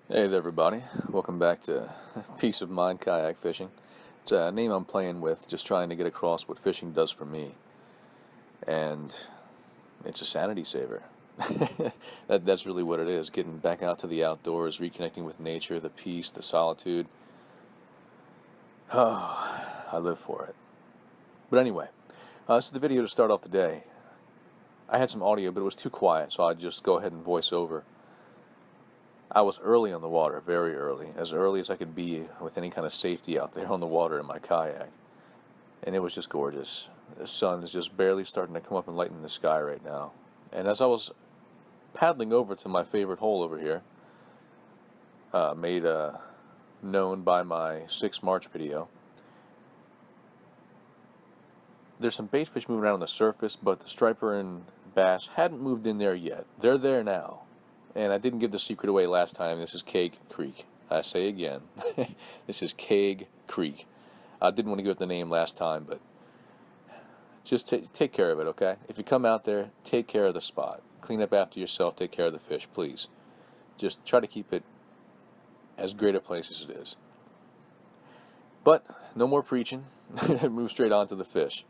Hey there everybody, welcome back to Peace of Mind Kayak Fishing. It's a name I'm playing with, just trying to get across what fishing does for me. And it's a sanity saver. That's really what it is, getting back out to the outdoors, reconnecting with nature, the peace, the solitude. Oh, I live for it. But anyway, this is the video to start off the day. I had some audio, but it was too quiet, so I'd just go ahead and voice over. I was early on the water, very early as I could be with any kind of safety out there on the water in my kayak. And it was just gorgeous. The sun is just barely starting to come up and lighten the sky right now. And as I was paddling over to my favorite hole over here, made known by my 6 March video, there's some bait fish moving around on the surface, but the striper and bass hadn't moved in there yet. They're there now. And I didn't give the secret away last time. This is Kayak Creek. I say again, this is Kayak Creek. I didn't want to give it the name last time, but just take care of it, okay? If you come out there, take care of the spot. Clean up after yourself, take care of the fish, please. Just try to keep it as great a place as it is. But no more preaching. Move straight on to the fish.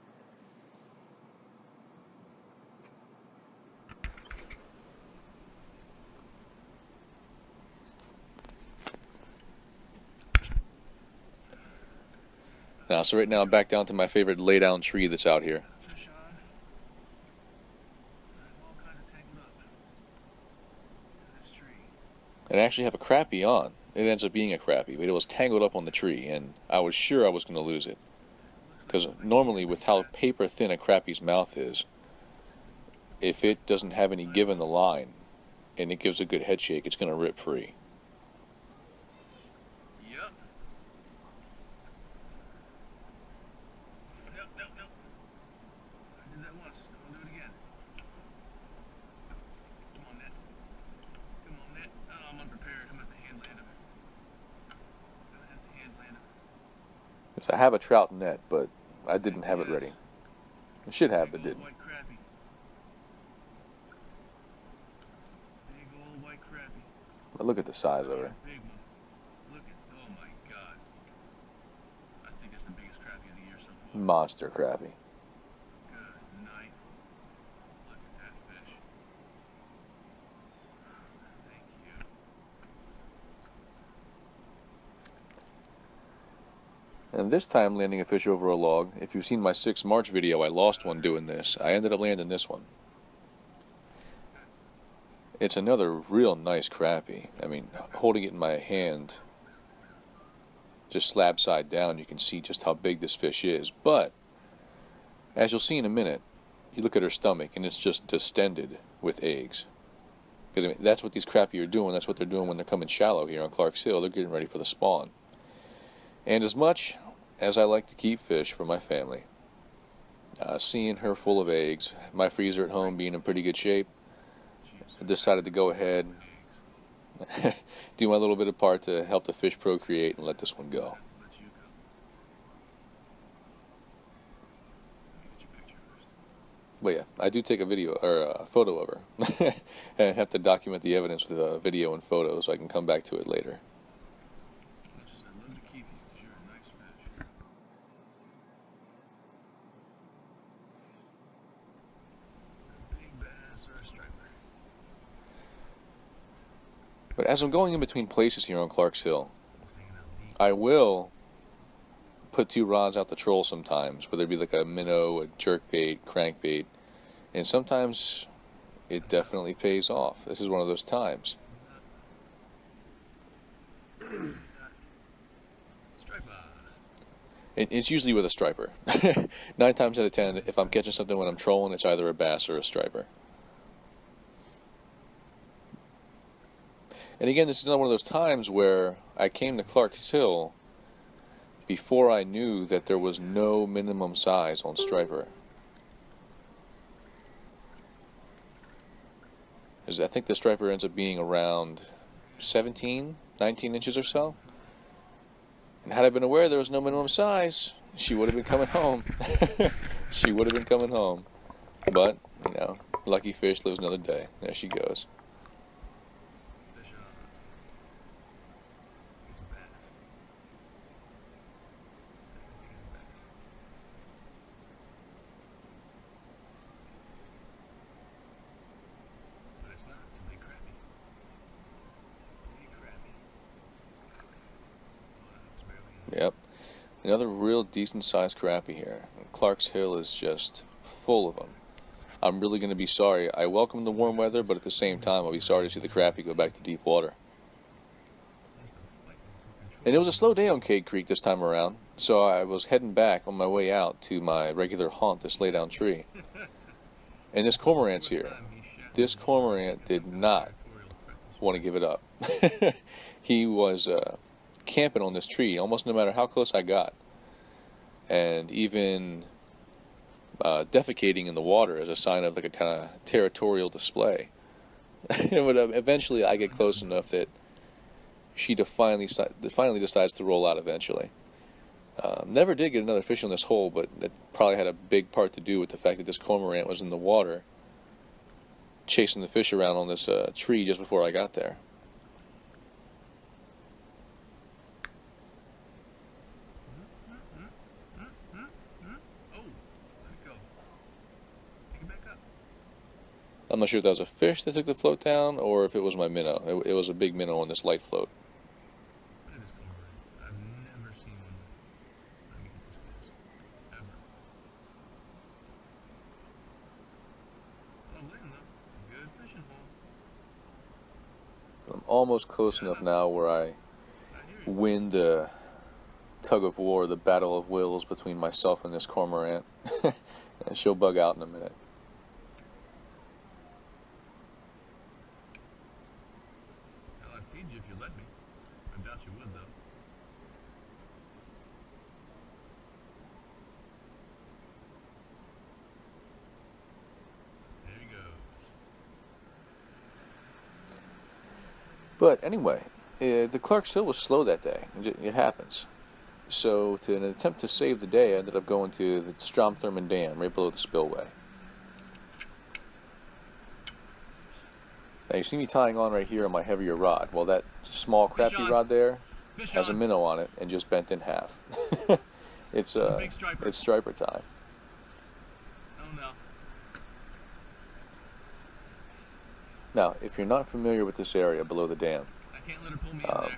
So right now I'm back down to my favorite lay-down tree that's out here. And I actually have a crappie on. It ends up being a crappie, but it was tangled up on the tree, and I was sure I was going to lose it. Because normally, with how paper thin a crappie's mouth is, if it doesn't have any give in the line, and it gives a good head shake, it's going to rip free. I have a trout net, but I didn't have it ready. I should have, but didn't. But look at the size of it. Monster crappie. And this time landing a fish over a log. If you've seen my 6 March video, I lost one doing this. I ended up landing this one. It's another real nice crappie. I mean, holding it in my hand, just slab side down, you can see just how big this fish is. But, as you'll see in a minute, you look at her stomach and it's just distended with eggs. Because I mean, that's what these crappie are doing. That's what they're doing when they're coming shallow here on Clark's Hill. They're getting ready for the spawn. And as much as I like to keep fish for my family, seeing her full of eggs, my freezer at home being in pretty good shape, I decided to go ahead, do my little bit of part to help the fish procreate and let this one go. But yeah, I do take a video or a photo of her. And I have to document the evidence with a video and photo so I can come back to it later. But as I'm going in between places here on Clark's Hill, I will put 2 rods out the troll sometimes, whether it be like a minnow, a jerkbait, crankbait, and sometimes it definitely pays off. This is one of those times. It's usually with a striper. 9 times out of 10, if I'm catching something when I'm trolling, it's either a bass or a striper. And again, this is another one of those times where I came to Clark's Hill before I knew that there was no minimum size on striper. I think the striper ends up being around 17, 19 inches or so. And had I been aware there was no minimum size, she would have been coming home. She would have been coming home. But, you know, lucky fish lives another day. There she goes. Another real decent sized crappie here. Clark's Hill is just full of them. I'm really going to be sorry. I welcome the warm weather, but at the same time, I'll be sorry to see the crappie go back to deep water. And it was a slow day on Cade Creek this time around, so I was heading back on my way out to my regular haunt, this lay-down tree. And this cormorant's here. This cormorant did not want to give it up. He was camping on this tree almost no matter how close I got, and even defecating in the water as a sign of like a kind of territorial display. But eventually I get close enough that she finally decides to roll out eventually. Never did get another fish on this hole, but that probably had a big part to do with the fact that this cormorant was in the water chasing the fish around on this tree just before I got there. I'm not sure if that was a fish that took the float down or if it was my minnow. It was a big minnow on this light float. That is cormorant. I've never seen one this close. Ever. Oh, land though. Good fishing hole. I'm almost close enough now where I win the tug of war, the battle of wills between myself and this cormorant. And she'll bug out in a minute. If you let me. I doubt you would, though. There he goes. But anyway, the Clark's Hill was slow that day. It happens. So, to an attempt to save the day, I ended up going to the Strom Thurmond Dam right below the spillway. Now you see me tying on right here on my heavier rod. Well, that small crappie rod there has a minnow on it and just bent in half. It's striper time. Oh no. Now, if you're not familiar with this area below the dam, I can't let her pull me in there.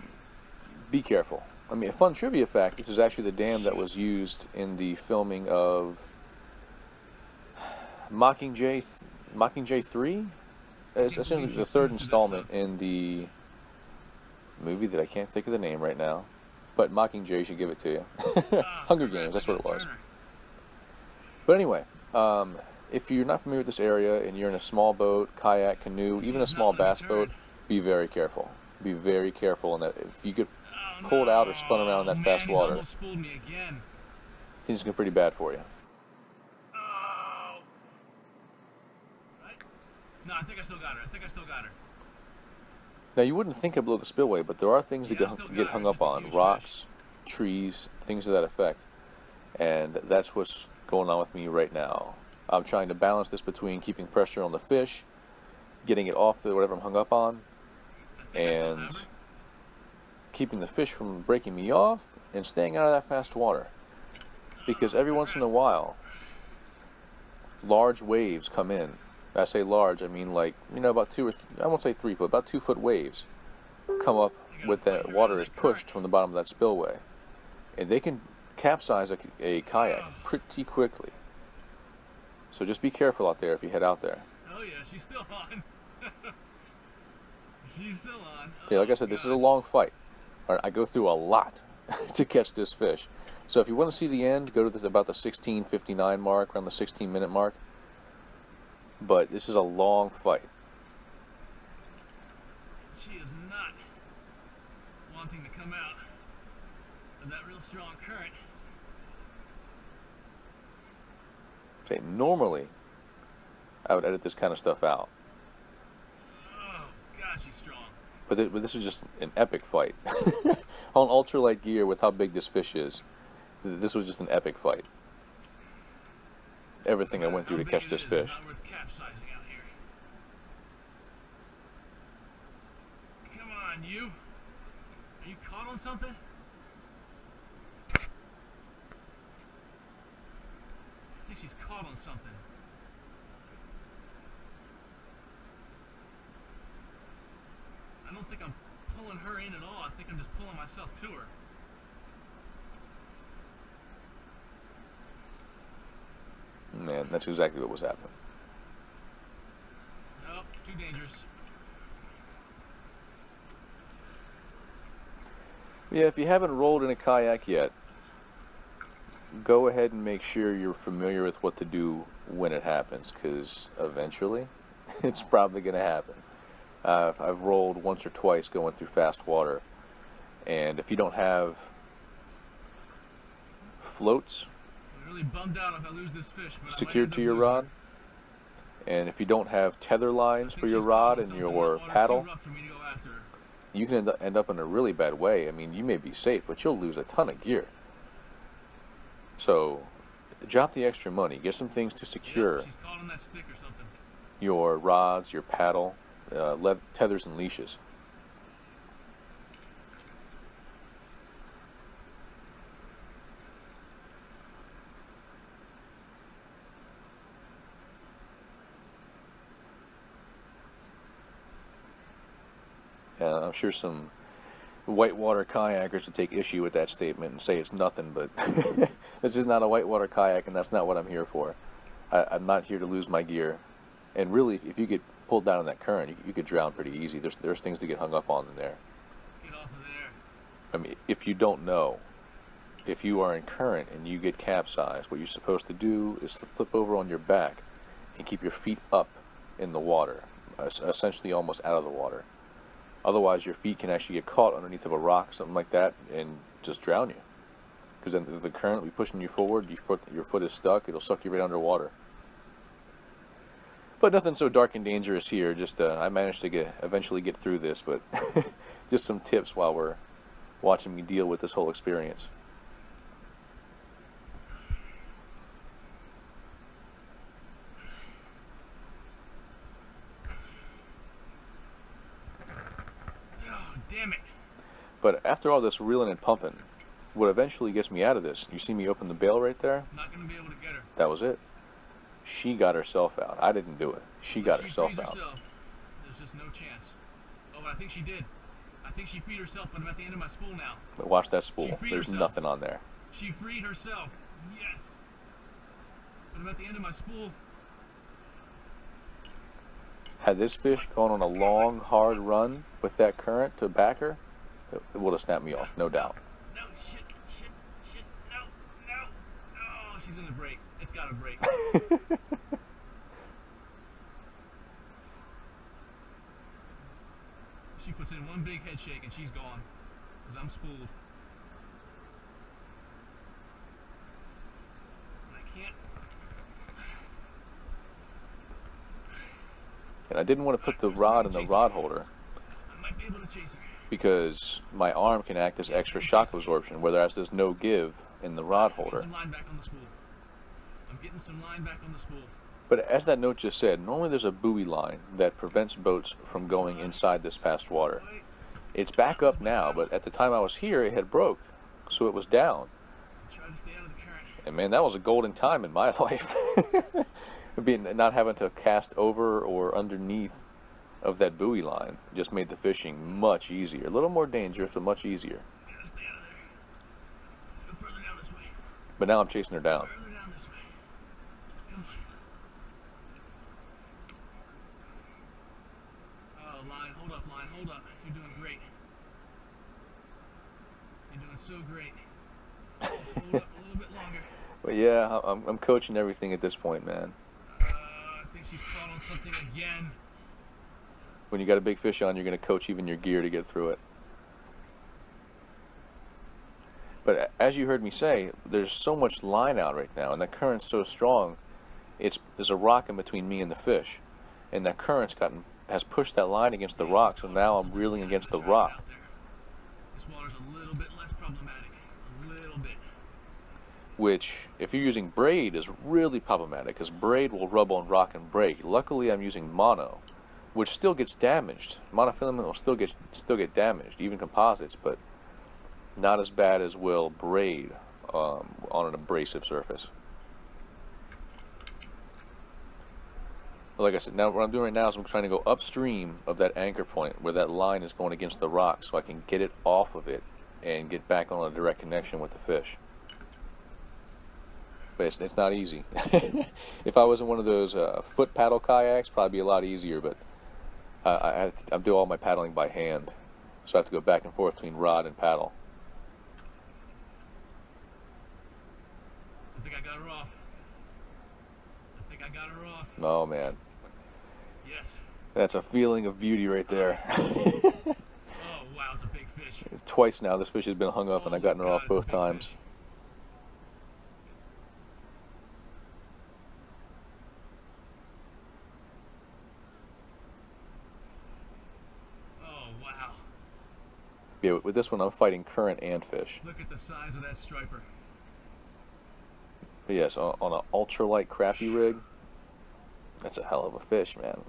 Be careful. I mean, a fun trivia fact: this is actually the dam that was used in the filming of Mockingjay 3. It's essentially the third installment in the movie that I can't think of the name right now, but Mockingjay should give it to you. Hunger Games, that's what it was. But anyway, if you're not familiar with this area and you're in a small boat, kayak, canoe, even a small bass boat, be very careful. Be very careful in that. If you get pulled out or spun around in that fast water, things get pretty bad for you. No, I think I still got her. Now, you wouldn't think of below the spillway, but there are things that get hung up on. Rocks, trees, things of that effect. And that's what's going on with me right now. I'm trying to balance this between keeping pressure on the fish, getting it off whatever I'm hung up on, and keeping the fish from breaking me off and staying out of that fast water. Because every once in a while, large waves come in. I say large, I mean like, about I won't say 3 foot, about 2 foot waves come up with that water is pushed from the bottom of that spillway. And they can capsize a kayak pretty quickly. So just be careful out there if you head out there. Oh yeah, she's still on. She's still on. Yeah, like I said, this is a long fight. I go through a lot to catch this fish. So if you want to see the end, go to about the 16:59 mark, around the 16-minute mark. But this is a long fight. She is not wanting to come out of that real strong current. Okay, normally, I would edit this kind of stuff out. Oh, gosh, she's strong. But this is just an epic fight. On ultralight gear with how big this fish is, this was just an epic fight. Everything I went through to catch this fish. It's not worth capsizing out here. Come on, you. Are you caught on something? I think she's caught on something. I don't think I'm pulling her in at all. I think I'm just pulling myself to her. And that's exactly what was happening. Nope, too dangerous. Yeah, if you haven't rolled in a kayak yet, go ahead and make sure you're familiar with what to do when it happens, because eventually it's probably going to happen. I've rolled once or twice going through fast water, and if you don't have floats I'm really bummed out if I lose this fish, but secured to your rod, and if you don't have tether lines for your rod and your paddle, you can end up in a really bad way. I mean, you may be safe, but you'll lose a ton of gear. So, drop the extra money. Get some things to secure your rods, your paddle, tethers and leashes. I'm sure some whitewater kayakers would take issue with that statement and say it's nothing, but this is not a whitewater kayak, and that's not what I'm here for. I'm not here to lose my gear. And really, if you get pulled down in that current, you could drown pretty easy. There's things to get hung up on in there. Get off of there. I mean, if you don't know, if you are in current and you get capsized, what you're supposed to do is to flip over on your back and keep your feet up in the water, essentially almost out of the water. Otherwise, your feet can actually get caught underneath of a rock, something like that, and just drown you. Because then the current will be pushing you forward, your foot is stuck, it'll suck you right underwater. But nothing so dark and dangerous here. Just I managed to eventually get through this, but just some tips while we're watching me deal with this whole experience. Damn it. But after all this reeling and pumping, what eventually gets me out of this, you see me open the bail right there? Not gonna be able to get her. That was it. She got herself out. I didn't do it. She got herself out. There's just no chance. Oh, but I think she did. I think she freed herself, but I'm at the end of my spool now. But watch that spool. There's nothing on there. She freed herself. Yes. But I'm at the end of my spool. Had this fish gone on a long, hard run with that current to back her, it would have snapped me off, no doubt. No, shit, no. Oh, she's gonna break. It's gotta break. She puts in one big head shake and she's gone. Because I'm spooled. And I can't. And I didn't want to put the rod in the rod holder because my arm can act as extra shock absorption, whereas there's no give in the rod holder. I'm getting some line back on the spool. But as that note just said, normally there's a buoy line that prevents boats from going inside this fast water. It's back up now, but at the time I was here, it had broke, so it was down. And man, that was a golden time in my life. Not having to cast over or underneath of that buoy line just made the fishing much easier. A little more dangerous, but much easier. Stay out of there. Let's go further down this way. But now I'm chasing her down. Further down this way. Come on. Oh, line, hold up. You're doing great. You're doing so great. Just hold up a little bit longer. But yeah, I'm coaching everything at this point, man. I think she's caught on something again. When you got a big fish on, you're going to coach even your gear to get through it. But as you heard me say, there's so much line out right now, and that current's so strong, there's a rock in between me and the fish. And that current's has pushed that line against the rock, so now I'm reeling against the rock. This water's a little bit less problematic. A little bit. Which, if you're using braid, is really problematic, because braid will rub on rock and break. Luckily, I'm using mono, which still gets damaged. Monofilament will still get damaged, even composites, but not as bad as will braid on an abrasive surface. But like I said, now what I'm doing right now is I'm trying to go upstream of that anchor point where that line is going against the rock, so I can get it off of it and get back on a direct connection with the fish. but it's not easy. If I was in one of those foot paddle kayaks, probably be a lot easier, but I do all my paddling by hand, so I have to go back and forth between rod and paddle. I think I got her off. I think I got her off. Oh man. Yes. That's a feeling of beauty right there. Oh wow, it's a big fish. Twice now this fish has been hung up and I've gotten her off both times. Fish. Oh wow. Yeah, with this one I'm fighting current and fish. Look at the size of that striper. But yes, on an ultralight crappie rig, that's a hell of a fish, man.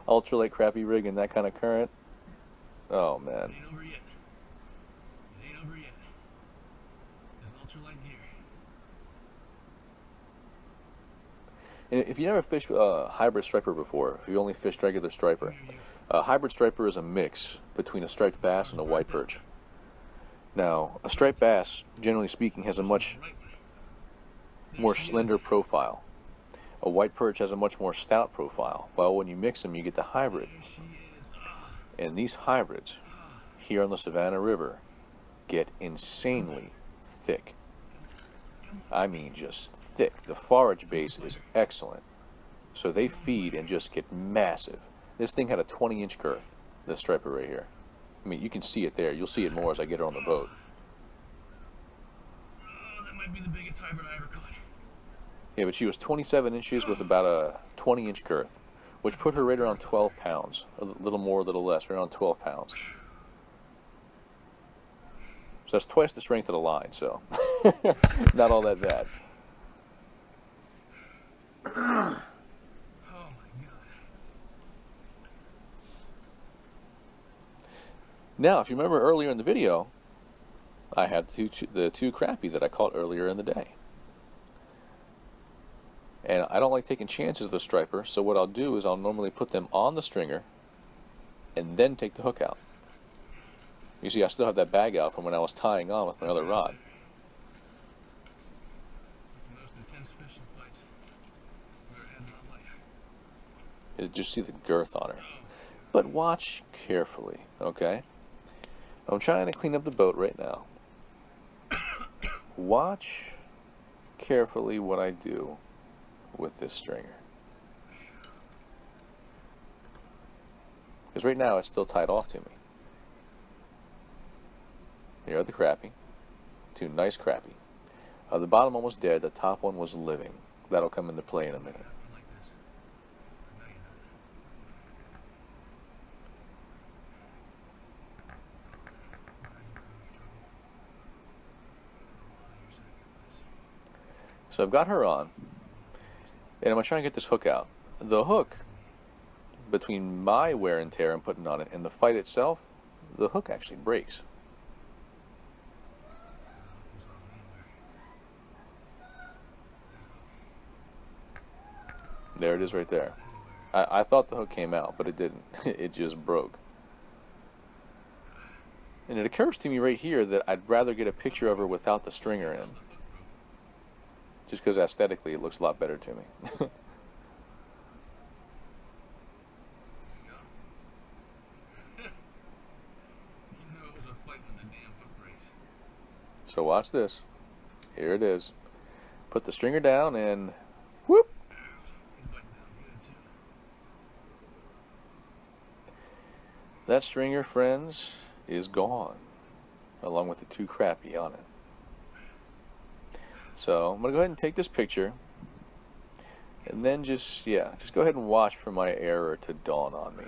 Ultralight crappie rig in that kind of current. Oh man. It ain't over yet. It ain't over yet. There's an ultralight here. And if you never fished hybrid striper before, if you only fished regular striper, a hybrid striper is a mix between a striped bass and a white perch. Now, a striped bass, generally speaking, has a much more slender profile. A white perch has a much more stout profile. Well, when you mix them, you get the hybrid. And these hybrids here on the Savannah River get insanely thick. I mean, just thick. The forage base is excellent. So they feed and just get massive. This thing had a 20-inch girth, this striper right here. I mean, you can see it there. You'll see it more as I get her on the boat. Oh, that might be the biggest hybrid I ever caught. Yeah, but she was 27 inches with about a 20-inch girth, which put her right around 12 pounds. A little more, a little less, right around 12 pounds. So that's twice the strength of the line, so not all that bad. Oh my god. Now, if you remember earlier in the video, I had the two crappie that I caught earlier in the day. And I don't like taking chances with a striper, so what I'll do is I'll normally put them on the stringer and then take the hook out. You see, I still have that bag out from when I was tying on with my other rod. The most intense fishing fights I've ever had in my life. You just see the girth on her. But watch carefully, okay? I'm trying to clean up the boat right now. Watch carefully what I do with this stringer. Because right now it's still tied off to me. Here are the crappie. Two nice crappie. The bottom one was dead, the top one was living. That'll come into play in a minute. So I've got her on, and I'm going to try and get this hook out. The hook, between my wear and tear I'm putting on it and the fight itself, the hook actually breaks. There it is right there. I thought the hook came out, but it didn't. It just broke. And it occurs to me right here that I'd rather get a picture of her without the stringer in. Just because aesthetically it looks a lot better to me. So watch this. Here it is. Put the stringer down and whoop! That stringer, friends, is gone, along with the two crappie on it. So I'm going to go ahead and take this picture, and then just go ahead and watch for my error to dawn on me.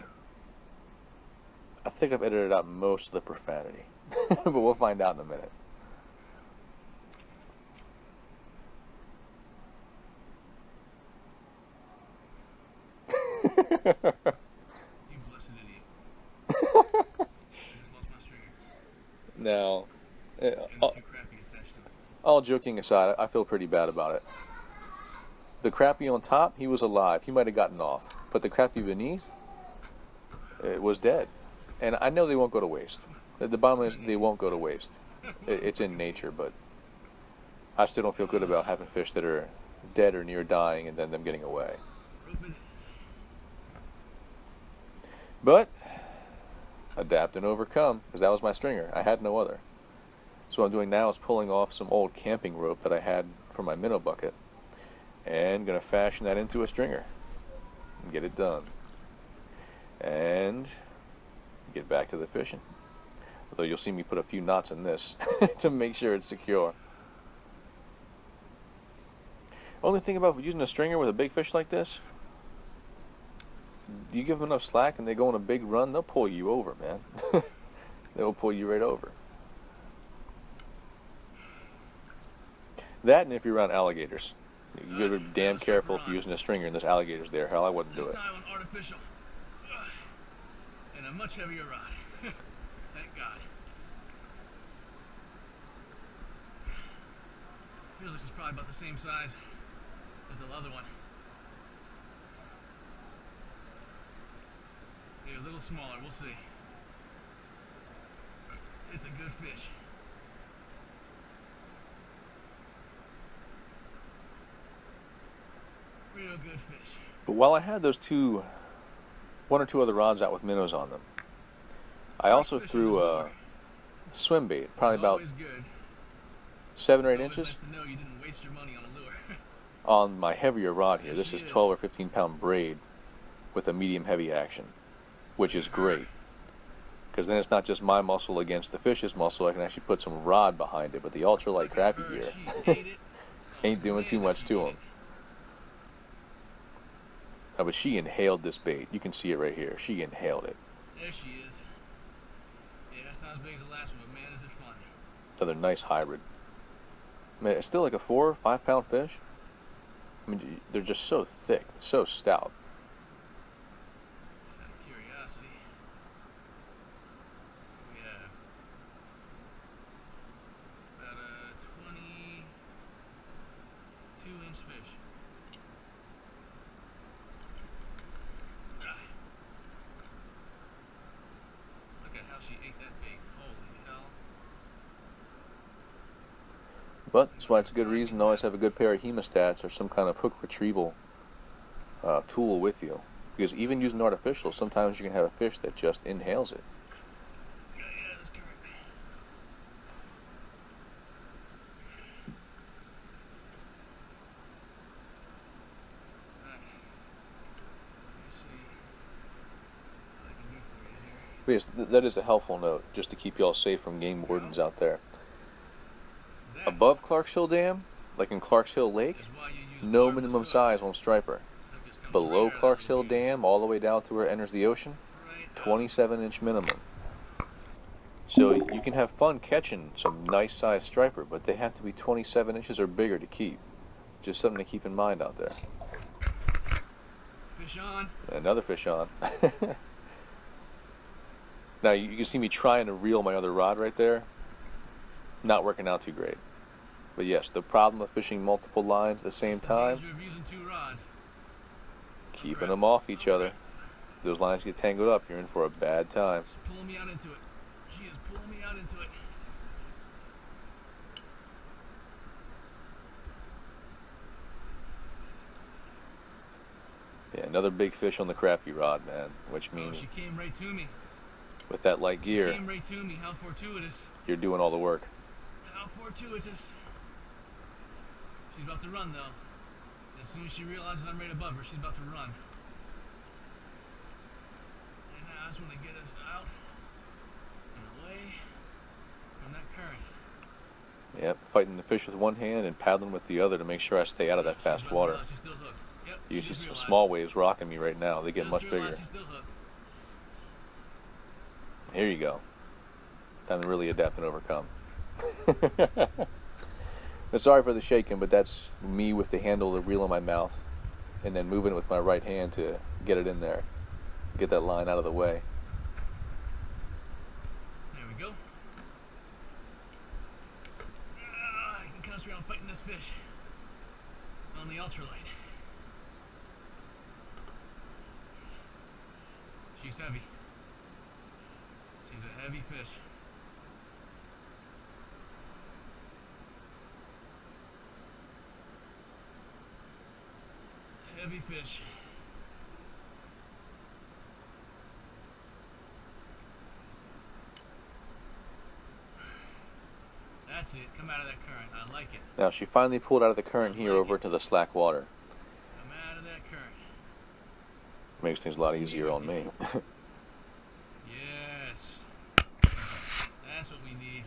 I think I've edited out most of the profanity, but we'll find out in a minute. You blessed idiot. I just lost my stringer. Now, And the two crappie attached to it. all joking aside, I feel pretty bad about it. The crappie on top, he was alive. He might have gotten off. But the crappie beneath, it was dead. And I know they won't go to waste. The bottom is they won't go to waste. It's in nature, but I still don't feel good about having fish that are dead or near dying and then them getting away. Rope it is. But adapt and overcome, because that was my stringer. I had no other. So what I'm doing now is pulling off some old camping rope that I had for my minnow bucket and going to fashion that into a stringer and get it done. And get back to the fishing. Although you'll see me put a few knots in this to make sure it's secure. Only thing about using a stringer with a big fish like this, you give them enough slack and they go on a big run, they'll pull you over, man. They'll pull you right over. That, and if you're around alligators, you gotta be damn careful if you're using a stringer and there's alligators there. Hell, I wouldn't do it. This time on artificial. And a much heavier rod. Thank God. Feels like it's probably about the same size as the other one. Maybe a little smaller, we'll see. It's a good fish. Real good fish. But while I had those one or two other rods out with minnows on them, I also threw a swim bait, probably about 7 or 8 inches, on my heavier rod here. This is 12 or 15 pound braid with a medium heavy action, which is great, because then it's not just my muscle against the fish's muscle. I can actually put some rod behind it. But the ultralight crappie gear ain't doing too much to them. Oh, but she inhaled this bait. You can see it right here. She inhaled it. There she is. Yeah, that's not as big as the last one, but man, is it fun. Another nice hybrid. Man, it's still like a 4 or 5 pound fish. I mean, they're just so thick, so stout. Just out of curiosity, we have about a 22-inch fish. Look at how she ate that bait. Holy hell. But that's why it's a good reason to always have a good pair of hemostats or some kind of hook retrieval tool with you. Because even using artificial, sometimes you can have a fish that just inhales it. Yeah, that's correct. Alright. Let me see what I can do for you here. But yes, that is a helpful note, just to keep y'all safe from game wardens out there. Above Clark's Hill Dam, like in Clark's Hill Lake, no minimum size on striper. Below Clark's Hill Dam, all the way down to where it enters the ocean, 27-inch minimum. So you can have fun catching some nice sized striper, but they have to be 27 inches or bigger to keep. Just something to keep in mind out there. Fish on. Another fish on. Now you can see me trying to reel my other rod right there. Not working out too great. But yes, the problem of fishing multiple lines at the same time, keeping them off each other. If those lines get tangled up, you're in for a bad time. She's pulling me out into it. She is pulling me out into it. Yeah, another big fish on the crappie rod, man. Which means she came right to me. With that light gear, She came right to me. How fortuitous. You're doing all the work. How fortuitous. She's about to run, though. As soon as she realizes I'm right above her, she's about to run. And now I just want to get us out and away from that current. Yep, fighting the fish with one hand and paddling with the other to make sure I stay out of that fast water. She's still hooked. Yep, You see small waves rocking me right now. They get much bigger. She's still hooked. Here you go. Time to really adapt and overcome. Sorry for the shaking, but that's me with the handle of the reel in my mouth and then moving it with my right hand to get it in there. Get that line out of the way. There we go. I can concentrate on fighting this fish on the ultralight. She's heavy. She's a heavy fish. heavy fish. That's it. Come out of that current. I like it. Now she finally pulled out of the current here over to the slack water. Come out of that current. Makes things a lot easier on me. Yes. That's what we need.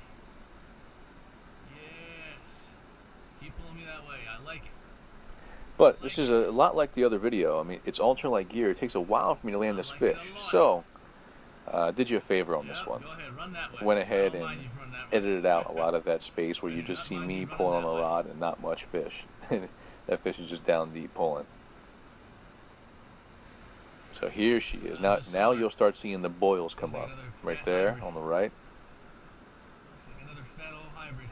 Yes. Keep pulling me that way. I like it. But this is a lot like the other video. I mean, it's ultralight gear. It takes a while for me to land this fish. So, did you a favor on this one. Go ahead, run that way. Went ahead and edited out a lot of that space where you just see me pulling on a rod and not much fish. That fish is just down deep pulling. So here she is. Now you'll start seeing the boils come up. Right there on the right. Looks like another fat old hybrid.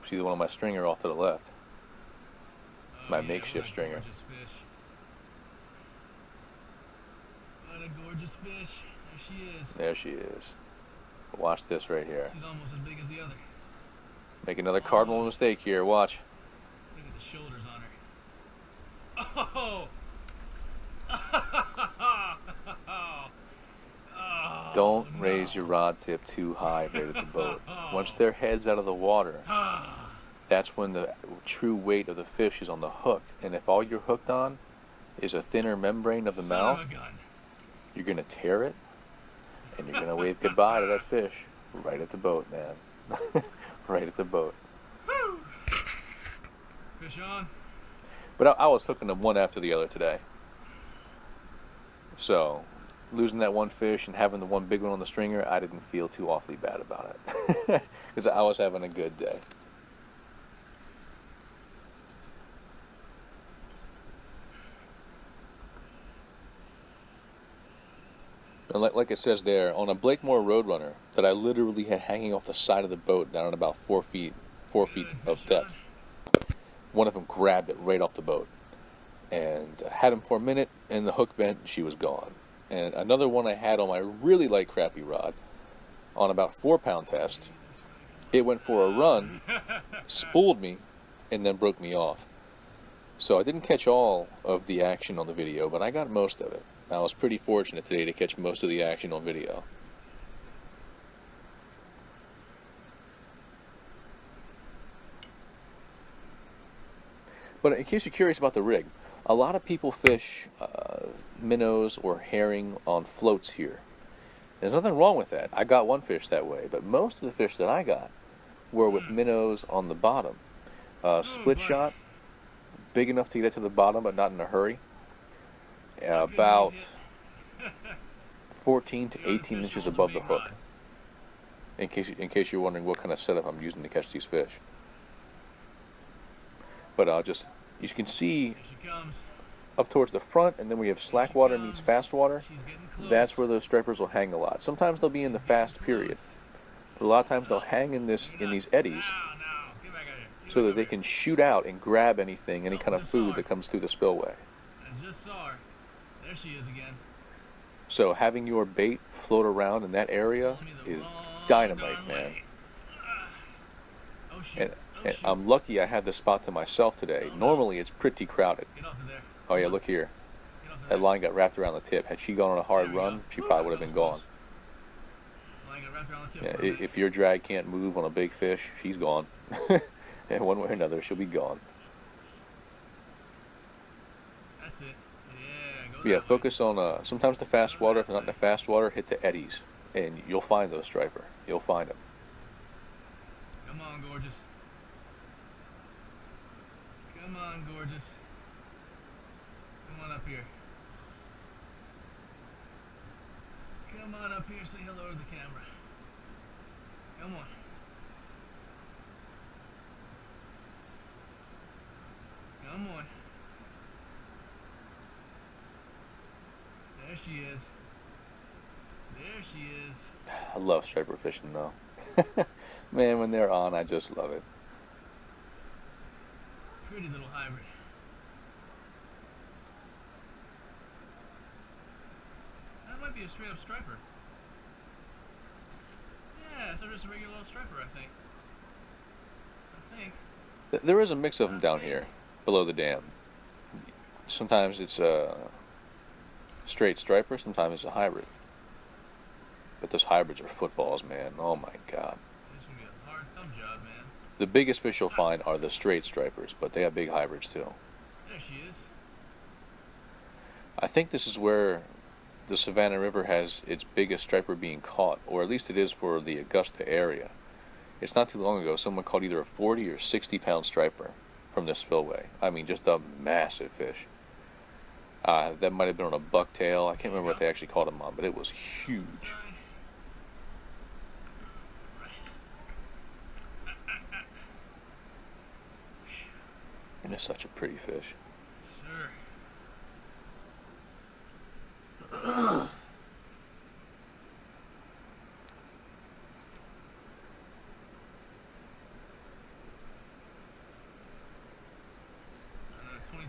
See the one on my stringer off to the left. My makeshift stringer. Gorgeous fish. What a gorgeous fish. There she is. There she is. Watch this right here. She's almost as big as the other. Make another cardinal mistake here. Watch. Look at the shoulders on her. Oh! Don't raise your rod tip too high right at the boat. Once their head's out of the water, that's when the true weight of the fish is on the hook. And if all you're hooked on is a thinner membrane of the mouth, you're going to tear it, and you're going to wave goodbye to that fish right at the boat, man. Right at the boat. Fish on. But I was hooking them one after the other today. So, losing that one fish and having the one big one on the stringer, I didn't feel too awfully bad about it. Because I was having a good day. And like it says there, on a Blakemore Roadrunner that I literally had hanging off the side of the boat down at about 4 feet of depth, one of them grabbed it right off the boat. And I had him for a minute, and the hook bent, and she was gone. And another one I had on my really light crappie rod, on about 4-pound test, it went for a run, spooled me, and then broke me off. So I didn't catch all of the action on the video, but I got most of it. I was pretty fortunate today to catch most of the action on video. But in case you're curious about the rig, a lot of people fish minnows or herring on floats here. There's nothing wrong with that. I got one fish that way, but most of the fish that I got were with minnows on the bottom. Split shot, big enough to get to the bottom, but not in a hurry. About 14 to 18 inches above the hook. In case you're wondering what kind of setup I'm using to catch these fish. But you can see up towards the front, and then we have slack water meets fast water. That's where those stripers will hang a lot. Sometimes they'll be in the fast period, but a lot of times they'll hang in these eddies so that they can shoot out and grab any kind of food that comes through the spillway. I just saw her. There she is again. So having your bait float around in that area is dynamite, man. And I'm lucky I had the spot to myself today. Normally it's pretty crowded. Oh yeah, look here. That line got wrapped around the tip. Had she gone on a hard run, she probably would have been gone. Yeah, if your drag can't move on a big fish, she's gone. And one way or another, she'll be gone. That's it. Yeah, focus on sometimes the fast water. If they're not in the fast water, hit the eddies, and you'll find those striper. You'll find them. Come on, gorgeous. Come on, gorgeous. Come on up here. Come on up here, say hello to the camera. Come on. Come on. There she is. There she is. I love striper fishing though. Man, when they're on, I just love it. Pretty little hybrid. That might be a straight up striper. Yeah, so just a regular little striper, I think. There is a mix of them down here below the dam. Sometimes it's a straight striper, sometimes it's a hybrid. But those hybrids are footballs, man. Oh my god. This is gonna be a hard thumb job, man. The biggest fish you'll find are the straight stripers, but they have big hybrids too. There she is. I think this is where the Savannah River has its biggest striper being caught, or at least it is for the Augusta area. It's not too long ago someone caught either a 40 or 60-pound striper from this spillway. I mean, just a massive fish. That might have been on a bucktail. I can't remember what they actually caught him on, but it was huge. And it's such a pretty fish. Sure.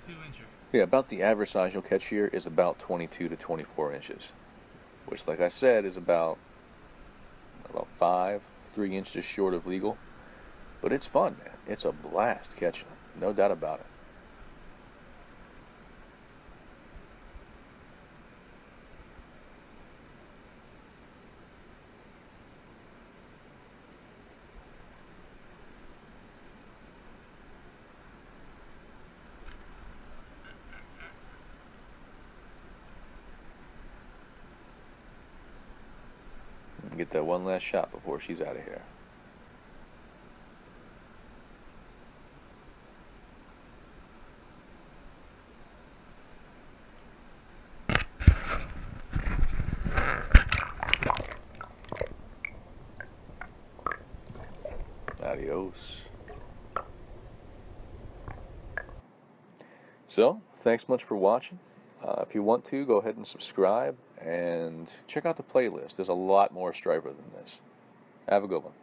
22-incher. Yeah, about the average size you'll catch here is about 22 to 24 inches, which, like I said, is about 3 inches short of legal. But it's fun, man. It's a blast catching them, no doubt about it. Get that one last shot before she's out of here. Adios. So, thanks much for watching. If you want to, go ahead and subscribe and check out the playlist. There's a lot more striper than this. Have a good one.